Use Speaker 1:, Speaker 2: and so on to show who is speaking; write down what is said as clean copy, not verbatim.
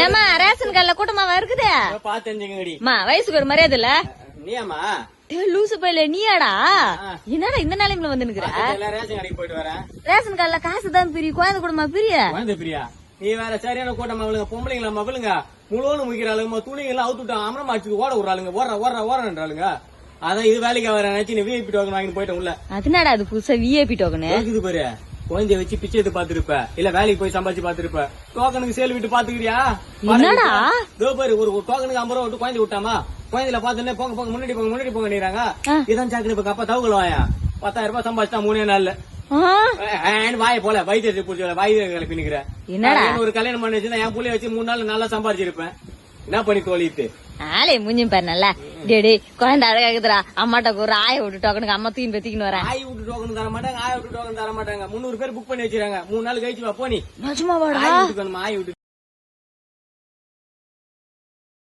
Speaker 1: ஏமா ரேஷன் கார்டுல கூட்டமாவா இருக்குது
Speaker 2: பாத்துங்கடி
Speaker 1: வயசுக்கு ஒரு மரியாதை இல்ல
Speaker 2: நீமா
Speaker 1: லூசு பையில நீயாடா என்னடா இந்த நிலைமையில வந்து நிக்கிற
Speaker 2: ரேஷன் கடைக்கு போயிட்டு வரேன்
Speaker 1: ரேஷன் கார்டுல காசு தான் பிரி குழந்தை கூடமா பிரிய
Speaker 2: குழந்தை பிரியா நீ வேற சரியான கூட்டம் மகளுங்க பொம்பளைங்களா மகளுங்க முழுவதும் முக்கிறாளுங்க துணிங்க எல்லாம் அவுத்துட்டு அமரம் அடிச்சு ஓட விடுறாளுங்க ஓடுறாளுங்க அதான் இது வேலைக்கு வர நினைச்சு நீ விஐபி டோக்கன் வாங்கி போயிட்டேன் உள்ள
Speaker 1: அதனாடா அது புதுசா விஐபி டோக்கன்
Speaker 2: இருக்குது பாரு குழந்தைய வச்சு பிச்சை எடுத்து பாத்துருப்ப இல்ல வேலைக்கு போய் சம்பாதிச்சு பாத்துருப்ப டோக்கனுக்கு சேல் விட்டு பாத்துக்கிறியா
Speaker 1: என்னடா
Speaker 2: பாரு ஒரு டோக்கனுக்கு 50 ரூபா விட்டு குழந்தை விட்டாமா குழந்தைல பாத்துன்னு போங்க போங்க முன்னாடி போங்க நீராங்க இதான் சாக்கரி இப்ப அப்பா தவுகள் வாயா 10,000 ரூபாய் சம்பாதிச்சா 3 நாள்ல வாய போல வைத்தியத்தை புடிச்ச வாய் பின்னுக்கிற
Speaker 1: என்னடா
Speaker 2: ஒரு கல்யாணம் பண்ணி வச்சிருந்தா என் புள்ளைய வச்சு 3 நாள் நல்லா சம்பாதிச்சிருப்பேன் என்ன பண்ணி தோழிட்டு
Speaker 1: ஆளே முஞ்சும் பாரு நல்லா டேடி குழந்தை அழகாக்குதுரா அம்மாட்ட ஒரு ஆய விட்டு டோக்கனுக்கு அம்மா தூக்கி தூக்கின்னு வரேன்
Speaker 2: ஆய் விட்டு டோக்கன் தர மாட்டாங்க ஆய விட்டு டோக்கன் தர மாட்டாங்க 300 பேர் புக் பண்ணி வச்சிருக்காங்க 3 நாள் கழிச்சு வா போனி
Speaker 1: நிஜமாவாடா
Speaker 2: ஆய் விட்டு